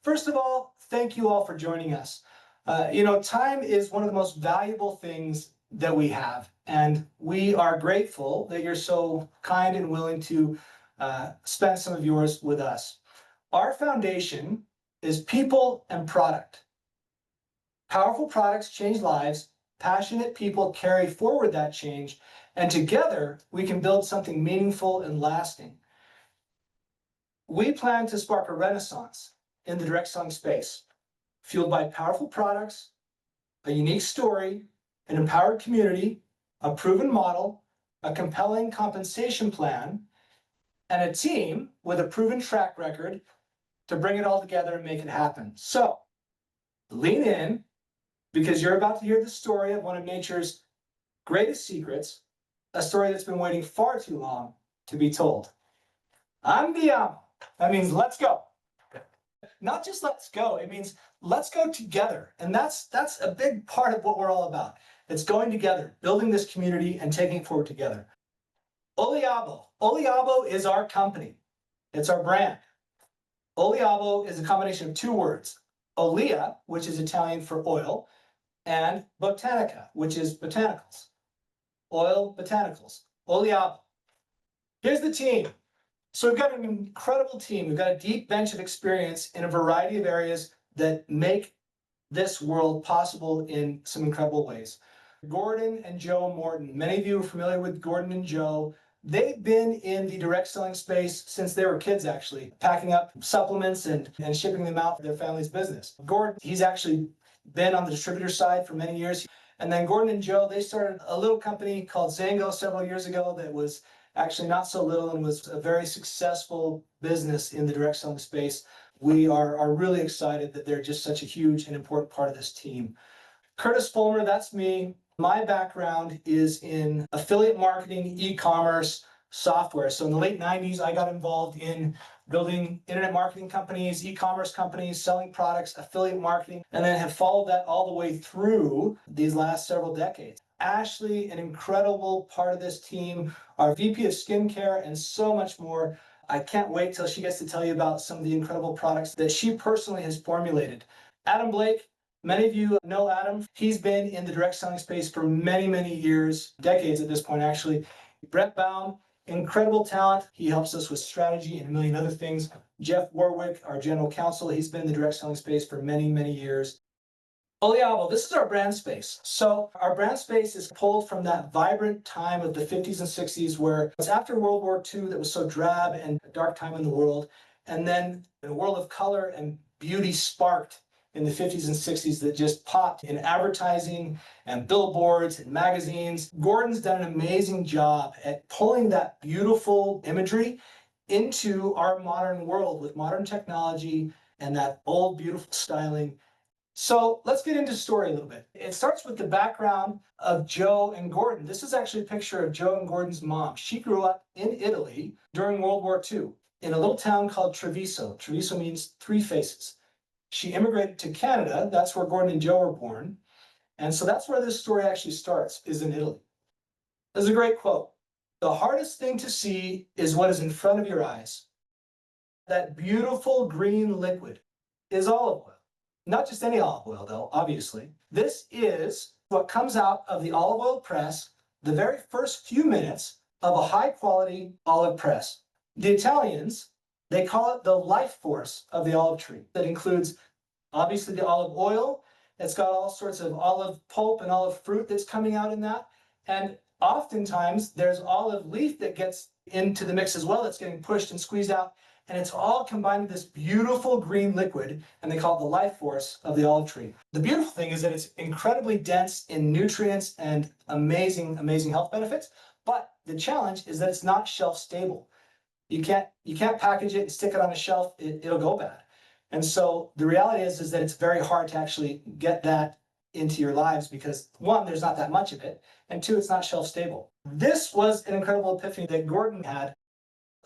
First of all, thank you all for joining us. Time is one of the most valuable things that we have, and we are grateful that you're so kind and willing to spend some of yours with us. Our foundation is people and product. Powerful products change lives, passionate people carry forward that change, and together we can build something meaningful and lasting. We plan to spark a renaissance in the direct selling space, fueled by powerful products, a unique story, an empowered community, a proven model, a compelling compensation plan, and a team with a proven track record to bring it all together and make it happen. So, lean in, because you're about to hear the story of one of nature's greatest secrets, a story that's been waiting far too long to be told. Andiamo. That means let's go. Not just let's go, it means let's go together. And that's a big part of what we're all about. It's going together, building this community and taking it forward together. Oliabo. Oliabo is our company. It's our brand. Oliabo is a combination of two words. Olia, which is Italian for oil, and botanica, which is botanicals. Oil, botanicals. Oliabo. Here's the team. So we've got an incredible team. We've got a deep bench of experience in a variety of areas that make this world possible in some incredible ways. Gordon and Joe Morton. Many of you are familiar with Gordon and Joe. They've been in the direct selling space since they were kids, actually, packing up supplements and shipping them out for their family's business. Gordon, he's actually been on the distributor side for many years. And then Gordon and Joe, they started a little company called Zango several years ago that was actually not so little and was a very successful business in the direct selling space. We are really excited that they're just such a huge and important part of this team. Curtis Fulmer, that's me. My background is in affiliate marketing, e-commerce, software. So in the late 90s, I got involved in building internet marketing companies, e-commerce companies, selling products, affiliate marketing, and then have followed that all the way through these last several decades. Ashley, an incredible part of this team, our VP of skincare, and so much more. I can't wait till she gets to tell you about some of the incredible products that she personally has formulated. Adam Blake, many of you know Adam. He's been in the direct selling space for many, many years, decades at this point, actually. Brett Baum, incredible talent. He helps us with strategy and a million other things. Jeff Warwick, our general counsel, he's been in the direct selling space for many, many years. Oliabo, this is our brand space. So our brand space is pulled from that vibrant time of the 50s and 60s where it's after World War II that was so drab and a dark time in the world. And then a world of color and beauty sparked in the 50s and 60s that just popped in advertising and billboards and magazines. Gordon's done an amazing job at pulling that beautiful imagery into our modern world with modern technology and that old beautiful styling. So let's get into the story a little bit. It starts with the background of Joe and Gordon. This is actually a picture of Joe and Gordon's mom. She grew up in Italy during World War II in a little town called Treviso. Treviso means three faces. She immigrated to Canada. That's where Gordon and Joe were born. And so that's where this story actually starts, is in Italy. There's a great quote. The hardest thing to see is what is in front of your eyes. That beautiful green liquid is olive oil. Not just any olive oil, though, obviously. This is what comes out of the olive oil press the very first few minutes of a high-quality olive press. The Italians, they call it the life force of the olive tree. That includes, obviously, the olive oil. It's got all sorts of olive pulp and olive fruit that's coming out in that. And oftentimes, there's olive leaf that gets into the mix as well. That's getting pushed and squeezed out. And it's all combined with this beautiful green liquid, and they call it the life force of the olive tree. The beautiful thing is that it's incredibly dense in nutrients and amazing, amazing health benefits, but the challenge is that it's not shelf stable. You can't package it and stick it on a shelf, it'll go bad. And so the reality is that it's very hard to actually get that into your lives because one, there's not that much of it, and two, it's not shelf stable. This was an incredible epiphany that Gordon had.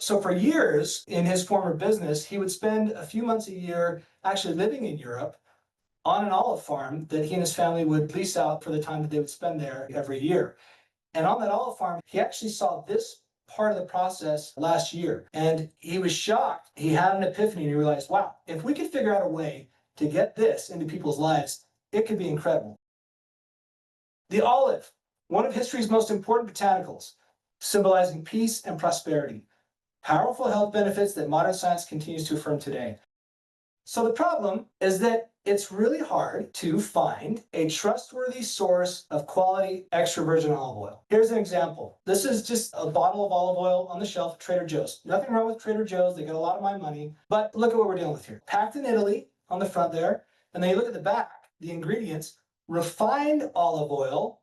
So for years in his former business, he would spend a few months a year actually living in Europe on an olive farm that he and his family would lease out for the time that they would spend there every year. And on that olive farm, he actually saw this part of the process last year, and he was shocked. He had an epiphany and he realized, wow, if we could figure out a way to get this into people's lives, it could be incredible. The olive, one of history's most important botanicals, symbolizing peace and prosperity. Powerful health benefits that modern science continues to affirm today. So the problem is that it's really hard to find a trustworthy source of quality extra virgin olive oil. Here's an example. This is just a bottle of olive oil on the shelf at Trader Joe's. Nothing wrong with Trader Joe's, they get a lot of my money, but look at what we're dealing with here. Packed in Italy on the front there, and then you look at the back, the ingredients, refined olive oil,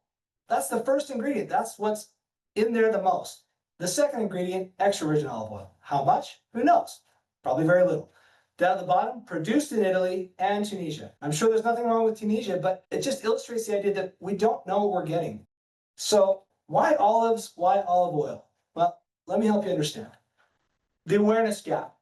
that's the first ingredient. That's what's in there the most. The second ingredient, extra virgin olive oil. How much? Who knows? Probably very little. Down at the bottom, produced in Italy and Tunisia. I'm sure there's nothing wrong with Tunisia, but it just illustrates the idea that we don't know what we're getting. So why olives? Why olive oil? Well, let me help you understand. The awareness gap.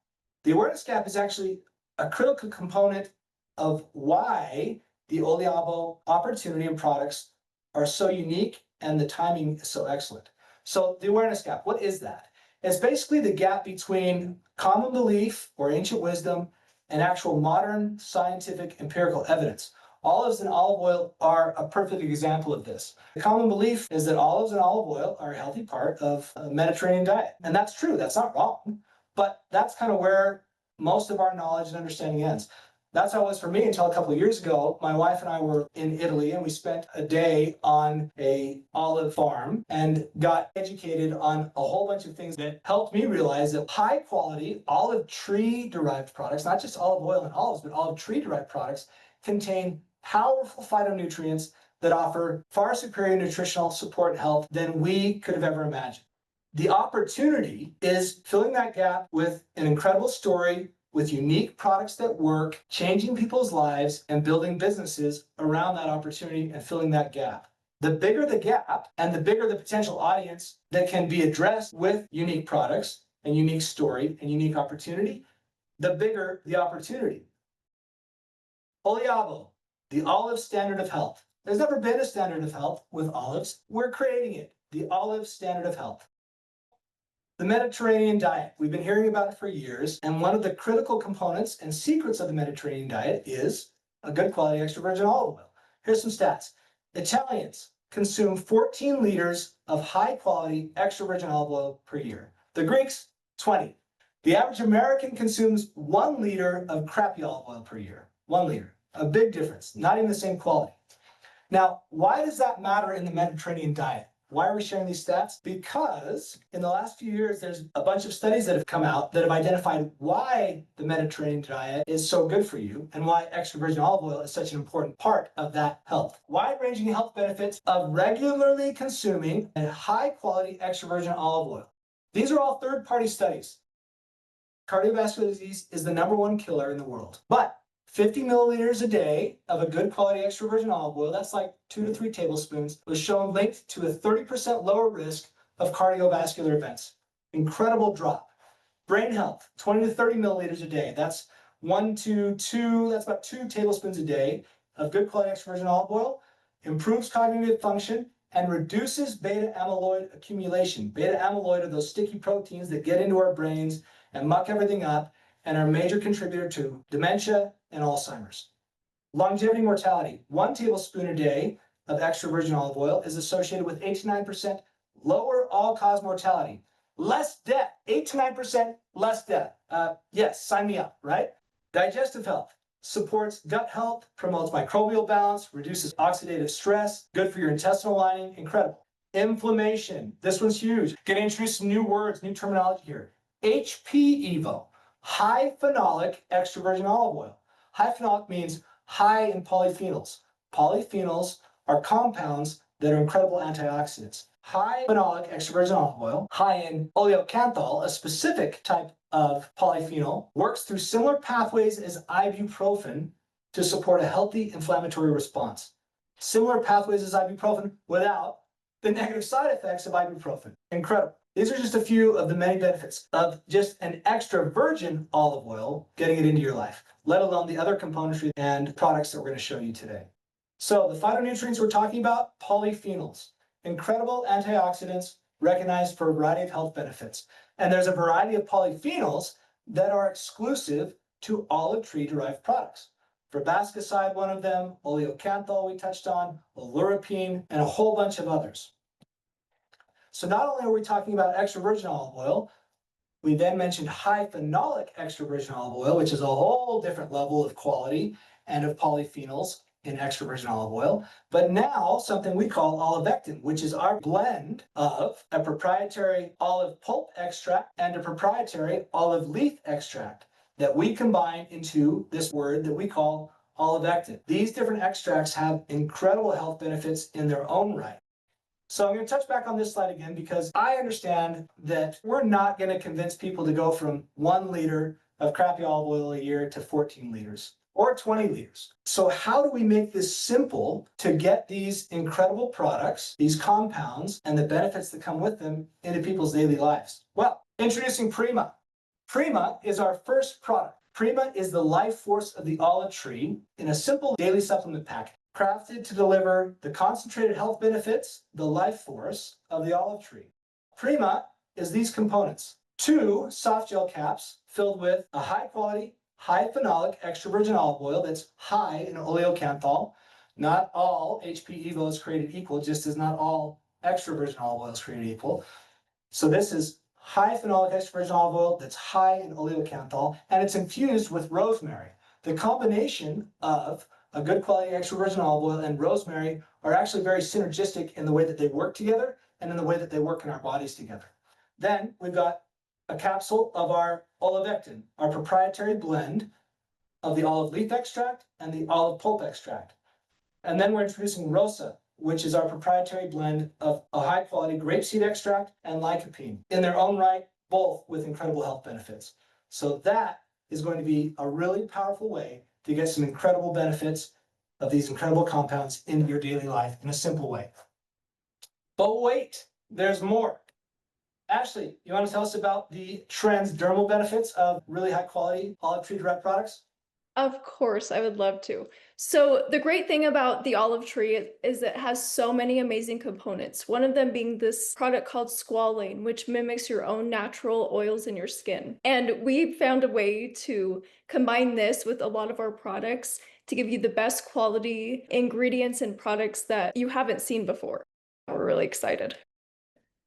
The awareness gap is actually a critical component of why the Oliabo opportunity and products are so unique and the timing is so excellent. So the awareness gap, what is that? It's basically the gap between common belief or ancient wisdom and actual modern scientific empirical evidence. Olives and olive oil are a perfect example of this. The common belief is that olives and olive oil are a healthy part of a Mediterranean diet. And that's true, that's not wrong, but that's kind of where most of our knowledge and understanding ends. That's how it was for me until a couple of years ago. My wife and I were in Italy and we spent a day on an olive farm and got educated on a whole bunch of things that helped me realize that high quality olive tree derived products, not just olive oil and olives, but olive tree derived products, contain powerful phytonutrients that offer far superior nutritional support and health than we could have ever imagined. The opportunity is filling that gap with an incredible story, with unique products that work, changing people's lives and building businesses around that opportunity and filling that gap. The bigger the gap and the bigger the potential audience that can be addressed with unique products and unique story and unique opportunity, the bigger the opportunity. Oliabo, the olive standard of health. There's never been a standard of health with olives. We're creating it, the olive standard of health. The Mediterranean diet, we've been hearing about it for years, and one of the critical components and secrets of the Mediterranean diet is a good quality extra virgin olive oil. Here's some stats. Italians consume 14 liters of high quality extra virgin olive oil per year. The Greeks, 20. The average American consumes 1 liter of crappy olive oil per year. 1 liter, a big difference, not even the same quality. Now, why does that matter in the Mediterranean diet? Why are we sharing these stats? Because in the last few years, there's a bunch of studies that have come out that have identified why the Mediterranean diet is so good for you and why extra virgin olive oil is such an important part of that health. Wide-ranging health benefits of regularly consuming a high-quality extra virgin olive oil. These are all third-party studies. Cardiovascular disease is the #1 killer in the world. But 50 milliliters a day of a good quality extra virgin olive oil, that's like 2 to 3 tablespoons, was shown linked to a 30% lower risk of cardiovascular events. Incredible drop. Brain health, 20 to 30 milliliters a day. That's that's about 2 tablespoons a day of good quality extra virgin olive oil. Improves cognitive function and reduces beta amyloid accumulation. Beta amyloid are those sticky proteins that get into our brains and muck everything up and are a major contributor to dementia and Alzheimer's. Longevity mortality. 1 tablespoon a day of extra virgin olive oil is associated with 8 to 9% lower all-cause mortality. Less death, 8 to 9% less death. Yes, sign me up, right? Digestive health. Supports gut health, promotes microbial balance, reduces oxidative stress, good for your intestinal lining, incredible. Inflammation. This one's huge. Gonna introduce some new words, new terminology here. HP Evo. High phenolic extra virgin olive oil. High phenolic means high in polyphenols. Polyphenols are compounds that are incredible antioxidants. High phenolic extra virgin olive oil, high in oleocanthal, a specific type of polyphenol, works through similar pathways as ibuprofen to support a healthy inflammatory response. Similar pathways as ibuprofen without the negative side effects of ibuprofen. Incredible. These are just a few of the many benefits of just an extra virgin olive oil getting it into your life, let alone the other componentry and products that we're going to show you today. So the phytonutrients we're talking about, polyphenols, incredible antioxidants, recognized for a variety of health benefits. And there's a variety of polyphenols that are exclusive to olive tree derived products. Verbascicide, one of them, oleocanthal we touched on, oleuropein, and a whole bunch of others. So not only are we talking about extra virgin olive oil, we then mentioned high phenolic extra virgin olive oil, which is a whole different level of quality and of polyphenols in extra virgin olive oil. But now something we call olivectin, which is our blend of a proprietary olive pulp extract and a proprietary olive leaf extract that we combine into this word that we call olivectin. These different extracts have incredible health benefits in their own right. So I'm going to touch back on this slide again because I understand that we're not going to convince people to go from 1 liter of crappy olive oil a year to 14 liters or 20 liters. So how do we make this simple to get these incredible products, these compounds, and the benefits that come with them into people's daily lives? Well, introducing Prima. Prima is our first product. Prima is the life force of the olive tree in a simple daily supplement pack, crafted to deliver the concentrated health benefits, the life force of the olive tree. Prima is these components: 2 soft gel caps filled with a high quality, high phenolic extra virgin olive oil that's high in oleocanthal. Not all HP Evo is created equal, just as not all extra virgin olive oil is created equal. So this is high phenolic extra virgin olive oil that's high in oleocanthal, and it's infused with rosemary. The combination of a good quality extra virgin olive oil and rosemary are actually very synergistic in the way that they work together and in the way that they work in our bodies together. Then we've got a capsule of our olivectin, our proprietary blend of the olive leaf extract and the olive pulp extract. And then we're introducing Rosa, which is our proprietary blend of a high quality grapeseed extract and lycopene, in their own right, both with incredible health benefits. So that is going to be a really powerful way to get some incredible benefits of these incredible compounds into your daily life in a simple way. But wait, there's more. Ashley, you want to tell us about the transdermal benefits of really high quality olive tree derived products? Of course, I would love to. So the great thing about the olive tree is it has so many amazing components. One of them being this product called squalane, which mimics your own natural oils in your skin. And we found a way to combine this with a lot of our products to give you the best quality ingredients and products that you haven't seen before. We're really excited.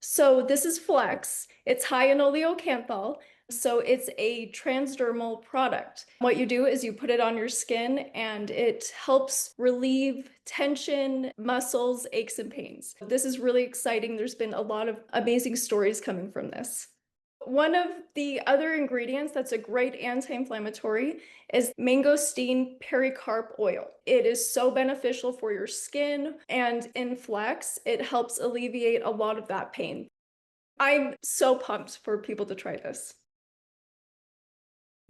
So this is Flex. It's high in oleocanthal. So it's a transdermal product. What you do is you put it on your skin and it helps relieve tension, muscles, aches, and pains. This is really exciting. There's been a lot of amazing stories coming from this. One of the other ingredients that's a great anti-inflammatory is mangosteen pericarp oil. It is so beneficial for your skin, and in Flex, it helps alleviate a lot of that pain. I'm so pumped for people to try this.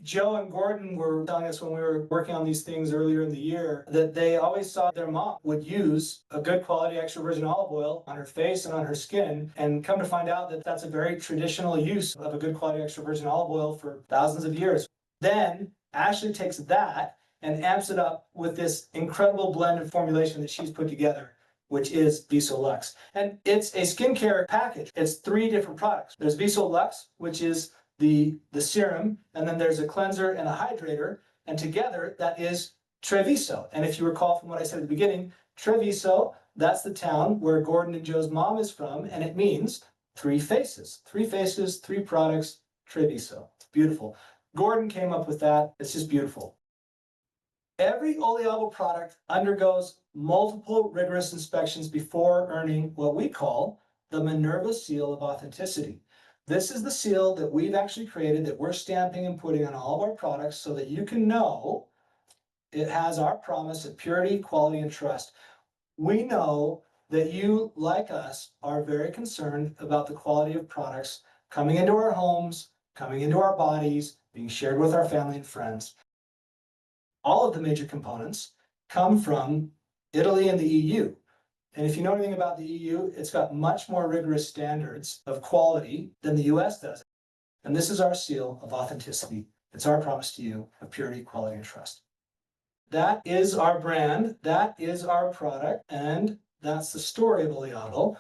Joe and Gordon were telling us when we were working on these things earlier in the year that they always saw their mom would use a good quality extra virgin olive oil on her face and on her skin, and come to find out that that's a very traditional use of a good quality extra virgin olive oil for thousands of years. Then Ashley takes that and amps it up with this incredible blend of formulation that she's put together, which is Viso Luxe. And it's a skincare package. It's 3 different products. There's Viso Luxe, which is the serum, and then there's a cleanser and a hydrator, and together that is Treviso. And if you recall from what I said at the beginning, Treviso, that's the town where Gordon and Joe's mom is from, and it means 3 faces. 3 faces, 3 products, Treviso. It's beautiful. Gordon came up with that. It's just beautiful. Every Oliabo product undergoes multiple rigorous inspections before earning what we call the Minerva seal of authenticity. This is the seal that we've actually created, that we're stamping and putting on all of our products so that you can know it has our promise of purity, quality, and trust. We know that you, like us, are very concerned about the quality of products coming into our homes, coming into our bodies, being shared with our family and friends. All of the major components come from Italy and the EU. And if you know anything about the EU, it's got much more rigorous standards of quality than the US does. And this is our seal of authenticity. It's our promise to you of purity, quality, and trust. That is our brand, that is our product, and that's the story of Oliabo.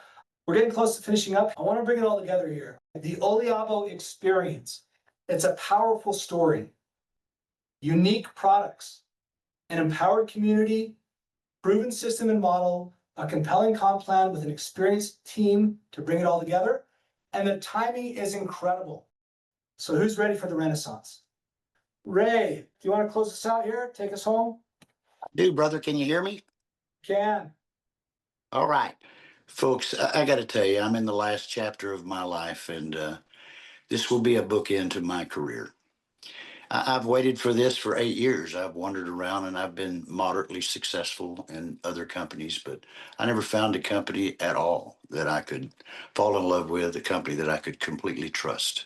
We're getting close to finishing up. I want to bring it all together here. The Oliabo experience. It's a powerful story, unique products, an empowered community, proven system and model, a compelling comp plan with an experienced team to bring it all together. And the timing is incredible. So who's ready for the Renaissance? Ray, do you want to close us out here? Take us home? Dude, brother, can you hear me? Can. All right. Folks, I got to tell you, I'm in the last chapter of my life, and this will be a bookend to my career. I've waited for this for 8 years. I've wandered around and I've been moderately successful in other companies, but I never found a company at all that I could fall in love with, a company that I could completely trust.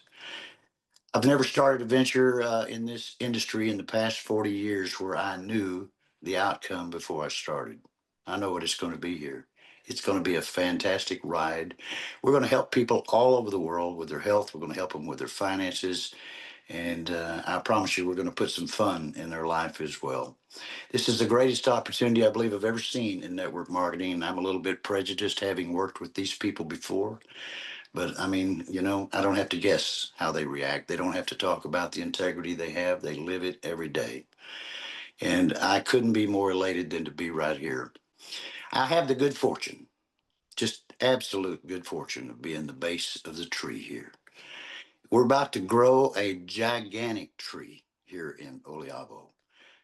I've never started a venture in this industry in the past 40 years where I knew the outcome before I started. I know what it's going to be here. It's going to be a fantastic ride. We're going to help people all over the world with their health. We're going to help them with their finances. And I promise you, we're going to put some fun in their life as well. This is the greatest opportunity I believe I've ever seen in network marketing. And I'm a little bit prejudiced having worked with these people before. But I mean, I don't have to guess how they react. They don't have to talk about the integrity they have. They live it every day. And I couldn't be more elated than to be right here. I have the good fortune, just absolute good fortune of being the base of the tree here. We're about to grow a gigantic tree here in Oliabo.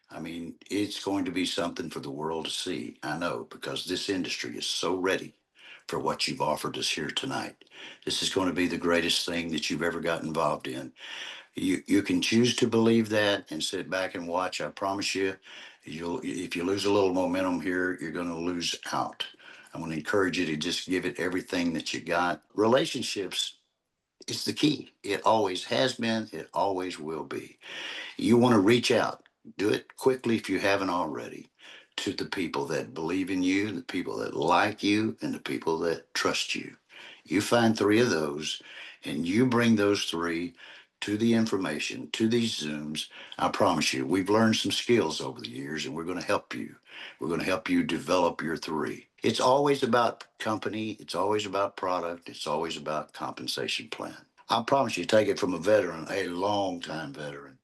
I mean, it's going to be something for the world to see. I know, because this industry is so ready for what you've offered us here tonight. This is going to be the greatest thing that you've ever got involved in. You can choose to believe that and sit back and watch. I promise you, if you lose a little momentum here, you're going to lose out. I'm going to encourage you to just give it everything that you got. Relationships is the key. It always has been. It always will be. You want to reach out, do it quickly if you haven't already, to the people that believe in you, the people that like you, and the people that trust you. You find three of those and you bring those three to the information, to these Zooms. I promise you, we've learned some skills over the years and we're going to help you. We're going to help you develop your three. It's always about company. It's always about product. It's always about compensation plan. I promise you, take it from a veteran, a long time veteran.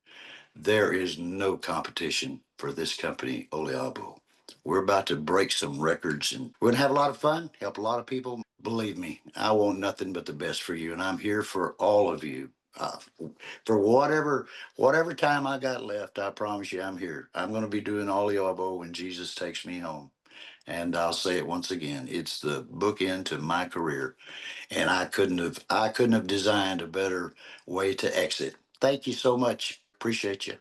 There is no competition for this company, Oliabo. We're about to break some records and we're going to have a lot of fun, help a lot of people. Believe me, I want nothing but the best for you, and I'm here for all of you. Uh, for whatever time I got left, I promise you I'm here. I'm going to be doing Oliabo when Jesus takes me home. And I'll say it once again, it's the bookend to my career. And I couldn't have designed a better way to exit. Thank you so much. Appreciate you.